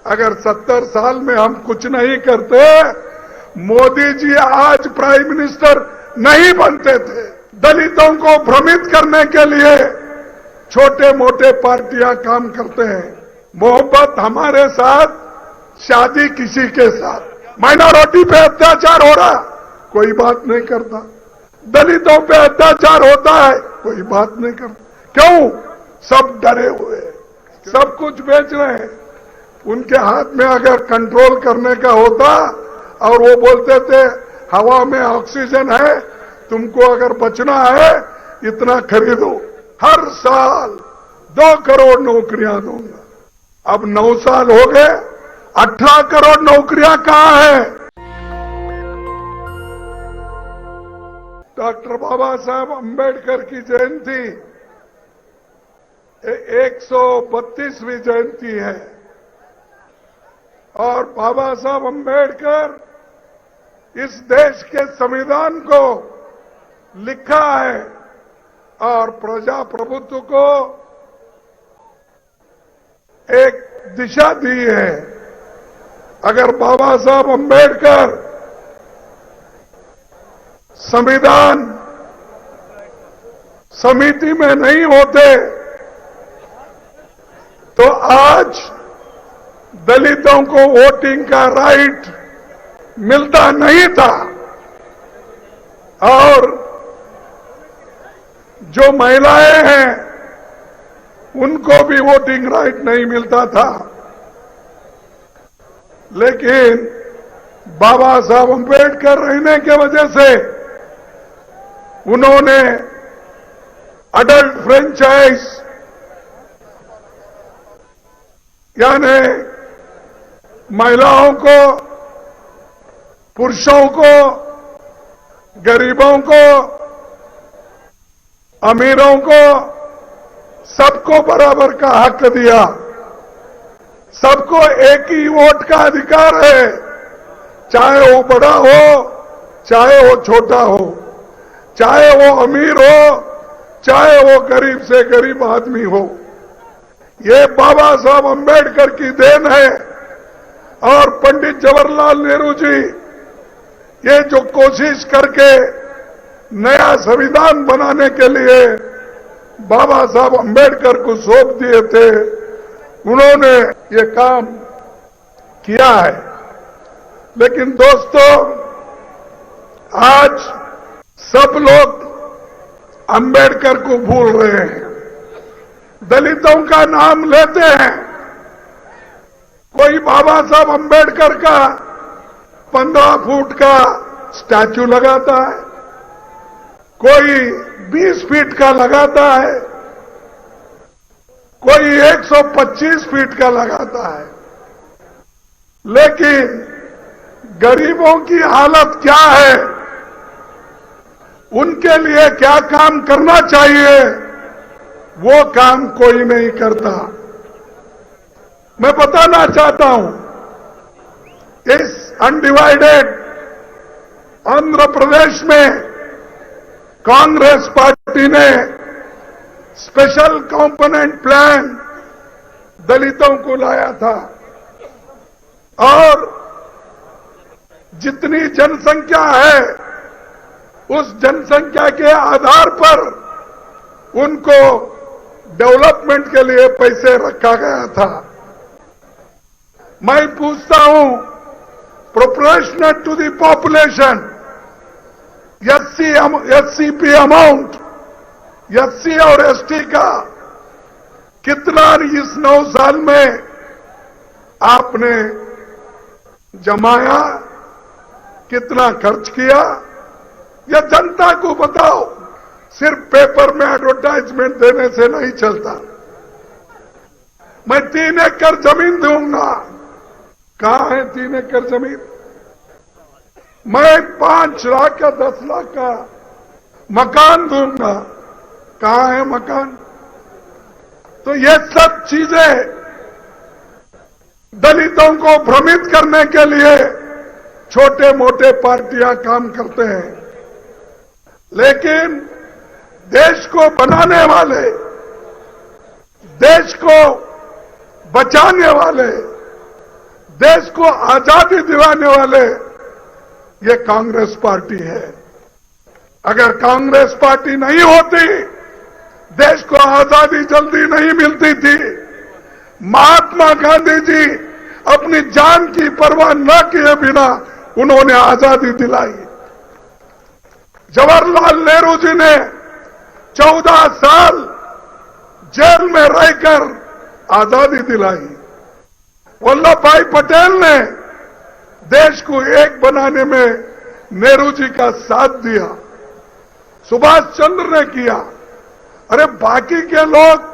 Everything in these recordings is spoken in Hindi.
अगर 70 साल में हम कुछ नहीं करते, मोदी जी आज प्राइम मिनिस्टर नहीं बनते थे। दलितों को भ्रमित करने के लिए छोटे मोटे पार्टियां काम करते हैं। मोहब्बत हमारे साथ, शादी किसी के साथ। माइनॉरिटी पे अत्याचार हो रहा, कोई बात नहीं करता। दलितों पे अत्याचार होता है, कोई बात नहीं करता। क्यों? सब डरे हुए हैं, सब कुछ बेच रहे हैं। उनके हाथ में अगर कंट्रोल करने का होता और वो बोलते थे हवा में ऑक्सीजन है, तुमको अगर बचना है इतना खरीदो, हर साल 2 करोड़ नौकरियां दूंगा। अब 9 साल हो गए, 18 करोड़ नौकरियां कहां है? डॉक्टर बाबा साहब अंबेडकर की जयंती 132वीं जयंती है और बाबा साहब अंबेडकर इस देश के संविधान को लिखा है और प्रजाप्रभुत्व को एक दिशा दी है। अगर बाबा साहब अंबेडकर संविधान समिति में नहीं होते तो आज दलितों को वोटिंग का राइट मिलता नहीं था और जो महिलाएं हैं उनको भी वोटिंग राइट नहीं मिलता था। लेकिन बाबा साहब अंबेडकर रहने के वजह से उन्होंने अडल्ट फ्रेंचाइज यानी महिलाओं को, पुरुषों को, गरीबों को, अमीरों को, सबको बराबर का हक दिया। सबको एक ही वोट का अधिकार है, चाहे वो बड़ा हो, चाहे वो छोटा हो, चाहे वो अमीर हो, चाहे वो गरीब से गरीब आदमी हो। ये बाबा साहब अंबेडकर की देन है और पंडित जवाहरलाल नेहरू जी ये जो कोशिश करके नया संविधान बनाने के लिए बाबा साहब अंबेडकर को सौंप दिए थे, उन्होंने ये काम किया है। लेकिन दोस्तों, आज सब लोग अंबेडकर को भूल रहे हैं, दलितों का नाम लेते हैं। कोई बाबा साहब अंबेडकर का 15 फुट का स्टैचू लगाता है, कोई 20 फीट का लगाता है, कोई 125 फीट का लगाता है। लेकिन गरीबों की हालत क्या है, उनके लिए क्या काम करना चाहिए, वो काम कोई नहीं करता। मैं बताना चाहता हूं, इस अनडिवाइडेड आंध्र प्रदेश में कांग्रेस पार्टी ने स्पेशल कंपोनेंट प्लान दलितों को लाया था और जितनी जनसंख्या है उस जनसंख्या के आधार पर उनको डेवलपमेंट के लिए पैसे रखा गया था। मैं पूछता हूं, proportional to the population SCP amount, SC और एसटी का कितना इस 9 साल में आपने जमाया, कितना खर्च किया, यह जनता को बताओ। सिर्फ पेपर में एडवर्टाइजमेंट देने से नहीं चलता। मैं 3 एकड़ जमीन दूंगा, कहां है 3 एकड़ जमीन? मैं 5 लाख या 10 लाख का मकान दूंगा, कहां है मकान? तो ये सब चीजें दलितों को भ्रमित करने के लिए छोटे मोटे पार्टियां काम करते हैं। लेकिन देश को बनाने वाले, देश को बचाने वाले देश को आजादी दिलाने वाले ये कांग्रेस पार्टी है। अगर कांग्रेस पार्टी नहीं होती, देश को आजादी जल्दी नहीं मिलती थी। महात्मा गांधी जी अपनी जान की परवाह न किए बिना उन्होंने आजादी दिलाई। जवाहरलाल नेहरू जी ने 14 साल जेल में रहकर आजादी दिलाई। वल्लभ भाई पटेल ने देश को एक बनाने में नेहरू जी का साथ दिया। सुभाष चंद्र ने किया। अरे बाकी के लोग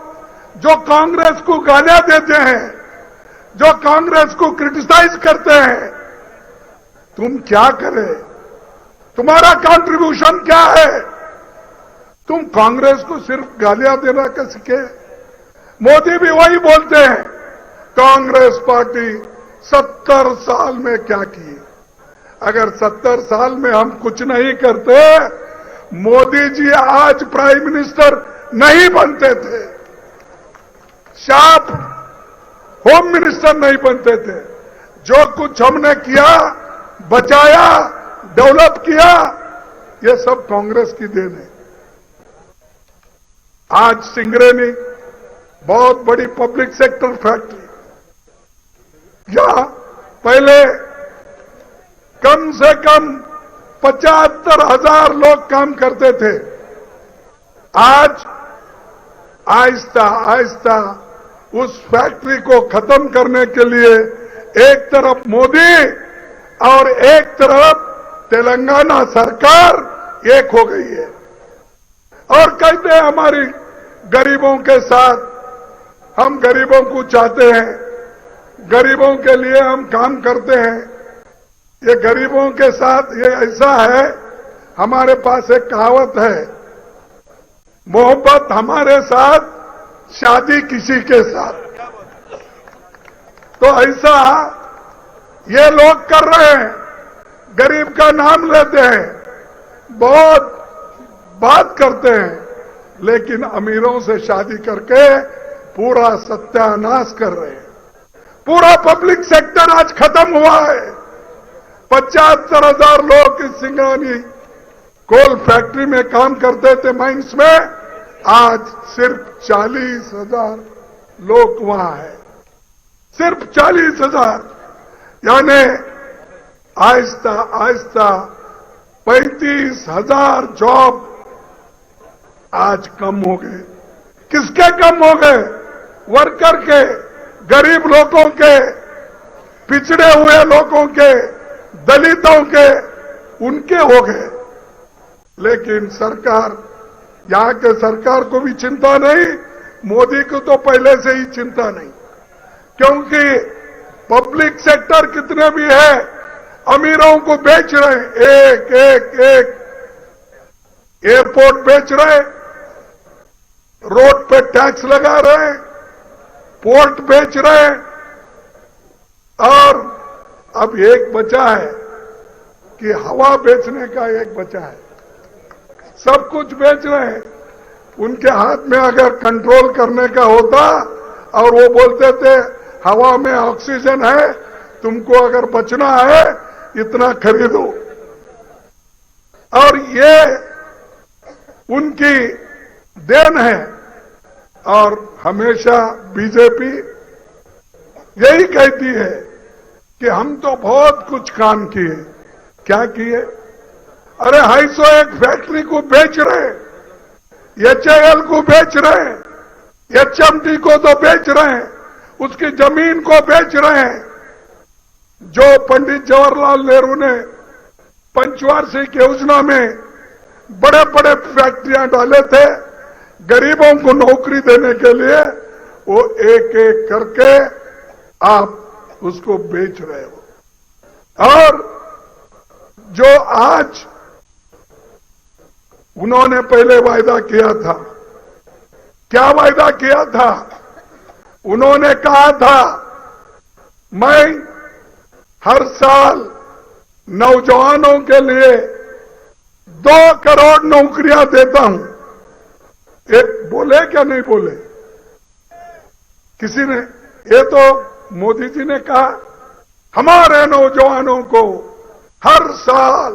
जो कांग्रेस को गालियां देते हैं, जो कांग्रेस को क्रिटिसाइज करते हैं, तुम क्या करे? तुम्हारा कंट्रीब्यूशन क्या है? तुम कांग्रेस को सिर्फ गालियां देना का सीखे। मोदी भी वही बोलते हैं, कांग्रेस पार्टी 70 साल में क्या की। अगर 70 साल में हम कुछ नहीं करते, मोदी जी आज प्राइम मिनिस्टर नहीं बनते थे, शार्प होम मिनिस्टर नहीं बनते थे। जो कुछ हमने किया, बचाया, डेवलप किया, ये सब कांग्रेस की देन है। आज सिंगरेनी बहुत बड़ी पब्लिक सेक्टर फैक्ट्री, या पहले कम से कम 75,000 लोग काम करते थे। आज आहिस्ता आहिस्ता उस फैक्ट्री को खत्म करने के लिए एक तरफ मोदी और एक तरफ तेलंगाना सरकार एक हो गई है और कहते हैं हमारी गरीबों के साथ, हम गरीबों को चाहते हैं, गरीबों के लिए हम काम करते हैं। ये गरीबों के साथ ये ऐसा है, हमारे पास एक कहावत है, मोहब्बत हमारे साथ, शादी किसी के साथ। तो ऐसा ये लोग कर रहे हैं, गरीब का नाम लेते हैं, बहुत बात करते हैं, लेकिन अमीरों से शादी करके पूरा सत्यानाश कर रहे हैं। पूरा पब्लिक सेक्टर आज खत्म हुआ है। 75,000 लोग इस सिंगरानी कोल फैक्ट्री में काम करते थे, माइंस में, आज सिर्फ 40,000 लोग वहां है। सिर्फ 40,000, यानी आहिस्ता आहिस्ता 35,000 जॉब आज कम हो गए। किसके कम हो गए? वर्कर के, गरीब लोगों के, पिछड़े हुए लोगों के, दलितों के, उनके हो गए। लेकिन सरकार, यहां के सरकार को भी चिंता नहीं, मोदी को तो पहले से ही चिंता नहीं, क्योंकि पब्लिक सेक्टर कितने भी है, अमीरों को बेच रहे हैं। एक एक एक एयरपोर्ट बेच रहे, रोड पे टैक्स लगा रहे, पोर्ट बेच रहे, और अब एक बचा है कि हवा बेचने का एक बचा है। सब कुछ बेच रहे हैं। उनके हाथ में अगर कंट्रोल करने का होता और वो बोलते थे हवा में ऑक्सीजन है, तुमको अगर बचना है इतना खरीदो, और ये उनकी देन है। और हमेशा बीजेपी यही कहती है कि हम तो बहुत कुछ काम किए। क्या किए? अरे 201 फैक्ट्री को बेच रहे, HAL को बेच रहे, HMT को तो बेच रहे हैं, उसकी जमीन को बेच रहे हैं। जो पंडित जवाहरलाल नेहरू ने पंचवार्षिक योजना में बड़े बड़े फैक्ट्रियां डाले थे गरीबों को नौकरी देने के लिए, वो एक एक करके आप उसको बेच रहे हो। और जो आज उन्होंने पहले वायदा किया था, क्या वायदा किया था? उन्होंने कहा था मैं हर साल नौजवानों के लिए 2 करोड़ नौकरियां देता हूं। एक बोले क्या नहीं बोले? किसी ने? ये तो मोदी जी ने कहा, हमारे नौजवानों को हर साल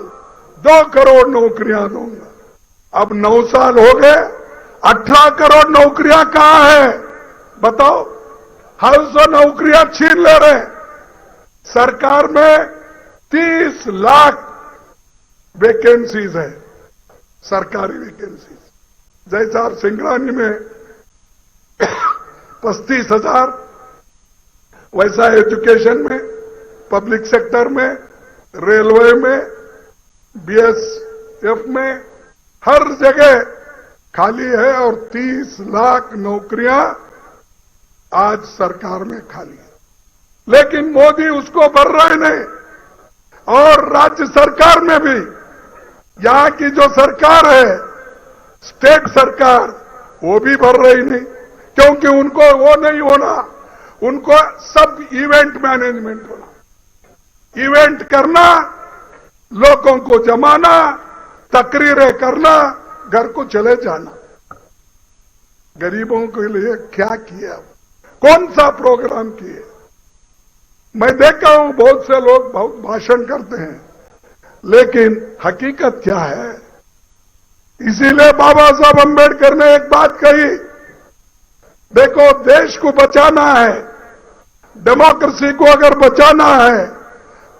2 करोड़ नौकरियां दूंगा। अब 9 साल हो गए, 18 करोड़ नौकरियां कहां है बताओ? हर 100 नौकरियां छीन ले रहे। सरकार में 30 लाख वैकेंसीज है, सरकारी वैकेंसीज। जैसा आप सिंगरानी में 35,000, वैसा एजुकेशन में, पब्लिक सेक्टर में, रेलवे में, बीएसएफ में, हर जगह खाली है। और 30 लाख नौकरियां आज सरकार में खाली है, लेकिन मोदी उसको भर रहे नहीं। और राज्य सरकार में भी, यहां की जो सरकार है, स्टेट सरकार, वो भी भर रही नहीं, क्योंकि उनको वो नहीं होना, उनको सब इवेंट मैनेजमेंट होना, इवेंट करना, लोगों को जमाना, तकरीरें करना, घर को चले जाना। गरीबों के लिए क्या किया, कौन सा प्रोग्राम किए? मैं देखा हूं बहुत से लोग बहुत भाषण करते हैं, लेकिन हकीकत क्या है? इसीलिए बाबा साहब अम्बेडकर ने एक बात कही, देखो देश को बचाना है, डेमोक्रेसी को अगर बचाना है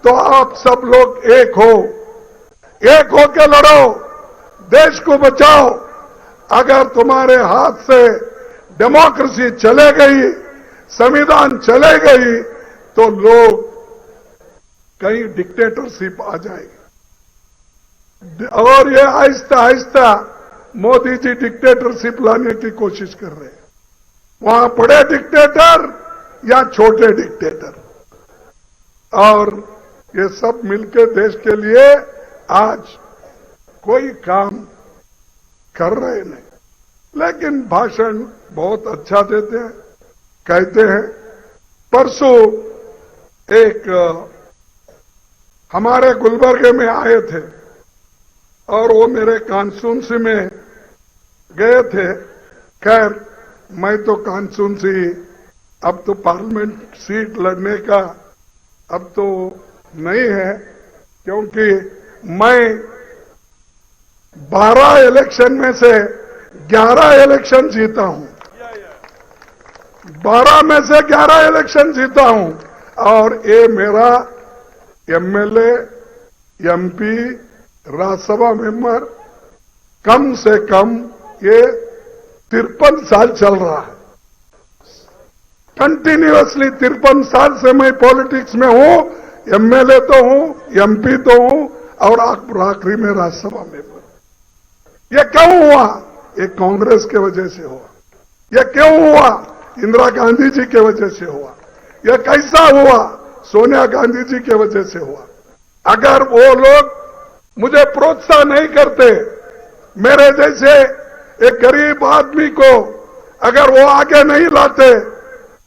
तो आप सब लोग एक होकर लड़ो, देश को बचाओ। अगर तुम्हारे हाथ से डेमोक्रेसी चले गई, संविधान चले गई, तो लोग कहीं डिक्टेटरशिप आ जाएगी। और ये आहिस्ता आहिस्ता मोदी जी डिक्टेटरशिप लाने की कोशिश कर रहे हैं। वहां बड़े डिक्टेटर या छोटे डिक्टेटर, और ये सब मिलकर देश के लिए आज कोई काम कर रहे नहीं, लेकिन भाषण बहुत अच्छा देते हैं, कहते हैं। परसों एक हमारे गुलबर्गे में आए थे और वो मेरे कॉन्स्टिट्यूंसी में गए थे। खैर मैं तो कॉन्स्टिट्यूंसी, अब तो पार्लियामेंट सीट लड़ने का अब तो नहीं है, क्योंकि मैं 12 इलेक्शन में से 11 इलेक्शन जीता हूं, 12 में से 11 इलेक्शन जीता हूं। और ये मेरा एमएलए, एमपी, राज्यसभा मेंबर कम से कम ये 53 साल चल रहा है। कंटिन्यूअसली 53 साल से मैं पॉलिटिक्स में हूं, एमएलए तो हूं, एमपी तो हूं, और आखिरी में राज्यसभा मेंबर। ये क्यों हुआ? ये कांग्रेस के वजह से हुआ। ये क्यों हुआ? इंदिरा गांधी जी के वजह से हुआ। यह कैसा हुआ? सोनिया गांधी जी के वजह से हुआ। अगर वो लोग मुझे प्रोत्साहन नहीं करते, मेरे जैसे एक गरीब आदमी को अगर वो आगे नहीं लाते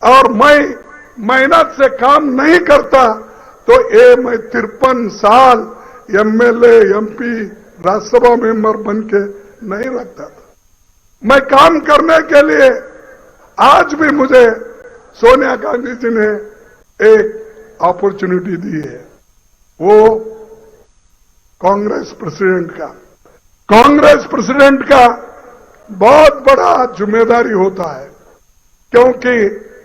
और मैं मेहनत से काम नहीं करता, तो ये मैं 53 साल एमएलए, एमपी, राज्यसभा मेंबर बन के नहीं रखता था। मैं काम करने के लिए आज भी मुझे सोनिया गांधी जी ने एक अपॉर्चुनिटी दी है, वो कांग्रेस प्रेसिडेंट का बहुत बड़ा जिम्मेदारी होता है, क्योंकि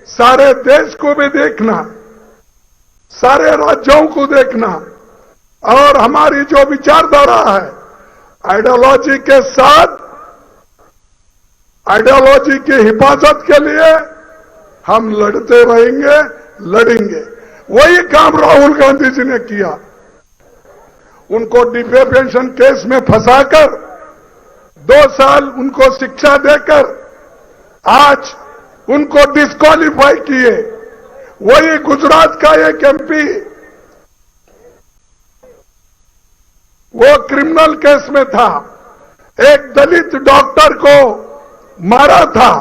सारे देश को भी देखना, सारे राज्यों को देखना, और हमारी जो विचारधारा है, आइडियोलॉजी के साथ, आइडियोलॉजी की हिफाजत के लिए हम लड़ते रहेंगे, लड़ेंगे। वही काम राहुल गांधी जी ने किया। उनको डिफेमेशन केस में फंसाकर 2 साल उनको शिक्षा देकर आज उनको डिस्क्वालीफाई किए। वही गुजरात का एक एमपी, वो क्रिमिनल केस में था, एक दलित डॉक्टर को मारा था,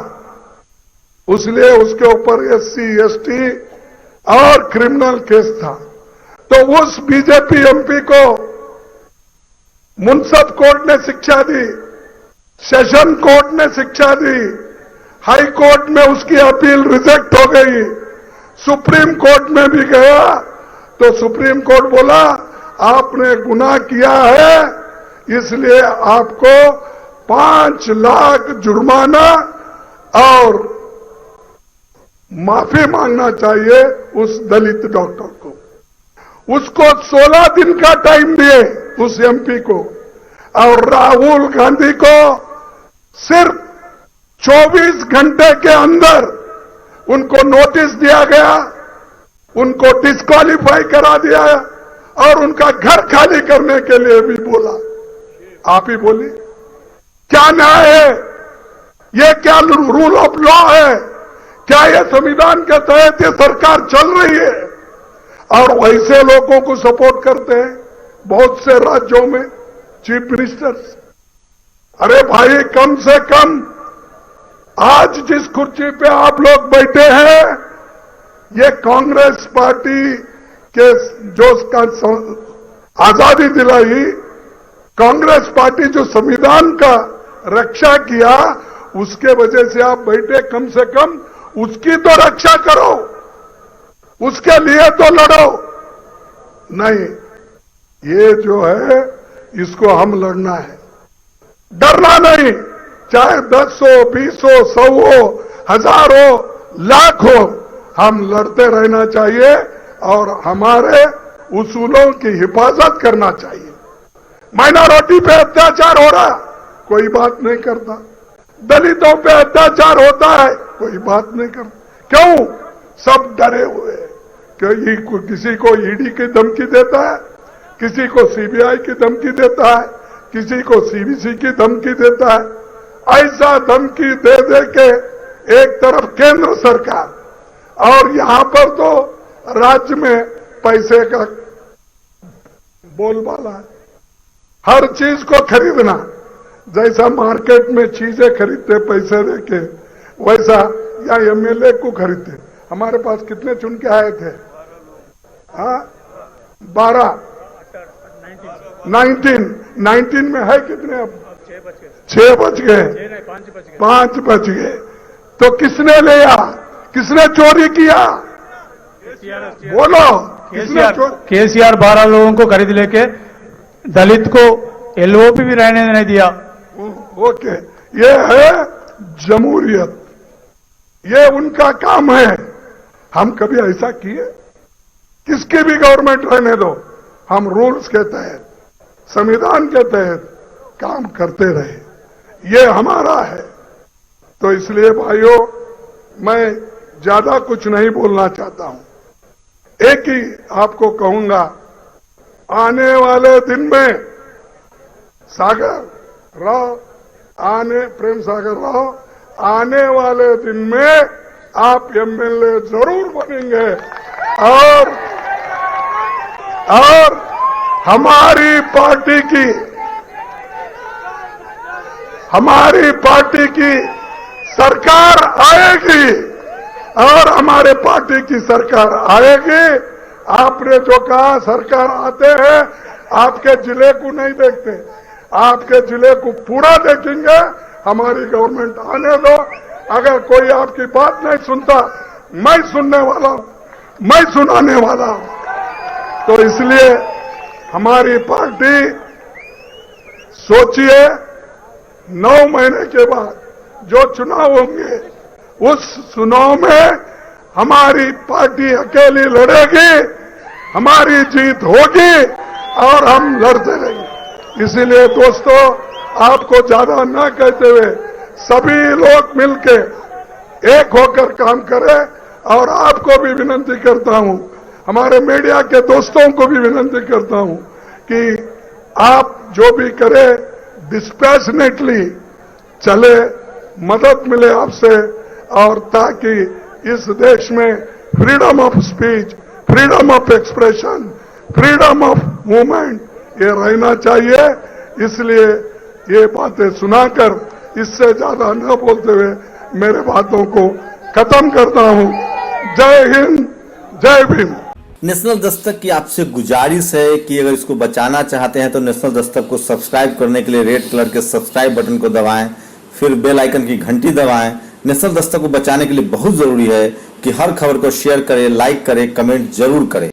इसलिए उसके ऊपर SC, ST और क्रिमिनल केस था। तो उस बीजेपी एमपी को मुंसिफ कोर्ट ने शिक्षा दी, सेशन कोर्ट ने शिक्षा दी, हाई कोर्ट में उसकी अपील रिजेक्ट हो गई, सुप्रीम कोर्ट में भी गया तो सुप्रीम कोर्ट बोला आपने गुनाह किया है, इसलिए आपको 5 लाख जुर्माना और माफी मांगना चाहिए उस दलित डॉक्टर को। उसको 16 दिन का टाइम दिए उस एमपी को, और राहुल गांधी को सिर्फ 24 घंटे के अंदर उनको नोटिस दिया गया, उनको डिस्क्वालीफाई करा दिया और उनका घर खाली करने के लिए भी बोला। आप ही बोलिए, क्या न्याय है? ये क्या रूल ऑफ लॉ है? क्या ये संविधान के तहत ये सरकार चल रही है? और वैसे लोगों को सपोर्ट करते हैं बहुत से राज्यों में चीफ मिनिस्टर्स। अरे भाई, कम से कम आज जिस कुर्सी पे आप लोग बैठे हैं, ये कांग्रेस पार्टी के जो आजादी दिलाई, कांग्रेस पार्टी जो संविधान का रक्षा किया, उसके वजह से आप बैठे। कम से कम उसकी तो रक्षा करो, उसके लिए तो लड़ो। नहीं, ये जो है इसको हम लड़ना है, डरना नहीं। चाहे 10 हो, 20 हो, 100 हो, 1000 हो, लाख हो, हम लड़ते रहना चाहिए और हमारे उसूलों की हिफाजत करना चाहिए। माइनॉरिटी पे अत्याचार हो रहा, कोई बात नहीं करता। दलितों पे अत्याचार होता है, कोई बात नहीं करता। क्यों? सब डरे हुए हैं। किसी को ईडी की धमकी देता है, किसी को सीबीआई की धमकी देता है, किसी को सीबीसी की धमकी देता है। ऐसा धमकी दे दे के एक तरफ केंद्र सरकार और यहां पर तो राज्य में पैसे का बोलबाला है। हर चीज को खरीदना, जैसा मार्केट में चीजें खरीदते पैसे देके, वैसा या एमएलए को खरीदते। हमारे पास कितने चुन के आए थे? 12, 19 में है कितने? अब 6 बच गए, 5 बच गए। तो किसने लिया? किसने चोरी किया? बोलो, केसीआर 12 लोगों को खरीद लेके दलित को एलओपी भी रहने नहीं दिया। ओके, ये है जमहूरियत, ये उनका काम है। हम कभी ऐसा किए? किसकी भी गवर्नमेंट रहने दो, हम रूल्स के तहत, संविधान के तहत काम करते रहे, ये हमारा है। तो इसलिए भाइयों, मैं ज्यादा कुछ नहीं बोलना चाहता हूं। एक ही आपको कहूंगा, आने वाले दिन में सागर रहो, प्रेम सागर रहो, आने वाले दिन में आप एमएलए जरूर बनेंगे और हमारी पार्टी की सरकार आएगी और हमारे पार्टी की सरकार आएगी। आपने जो कहा सरकार आते हैं, आपके जिले को नहीं देखते, आपके जिले को पूरा देखेंगे। हमारी गवर्नमेंट आने दो। अगर कोई आपकी बात नहीं सुनता, मैं सुनने वाला हूं, मैं सुनाने वाला हूं। तो इसलिए हमारी पार्टी, सोचिए 9 महीने के बाद जो चुनाव होंगे, उस चुनाव में हमारी पार्टी अकेली लड़ेगी, हमारी जीत होगी और हम लड़ते रहेंगे। इसीलिए दोस्तों, आपको ज्यादा न कहते हुए सभी लोग मिलके एक होकर काम करें। और आपको भी विनती करता हूं, हमारे मीडिया के दोस्तों को भी विनती करता हूं कि आप जो भी करें डिस्पैशनेटली चले, मदद मिले आपसे, और ताकि इस देश में freedom of speech, freedom of expression, freedom of movement ये रहना चाहिए। इसलिए ये बातें सुनाकर इससे ज्यादा न बोलते हुए मेरे बातों को खत्म करता हूं। जय हिंद, जय भीम। नेशनल दस्तक की आपसे गुजारिश है कि अगर इसको बचाना चाहते हैं तो नेशनल दस्तक को सब्सक्राइब करने के लिए रेड कलर के सब्सक्राइब बटन को दबाएं, फिर बेल आइकन की घंटी दबाएं। नेशनल दस्तक को बचाने के लिए बहुत जरूरी है कि हर खबर को शेयर करें, लाइक करें, कमेंट जरूर करें।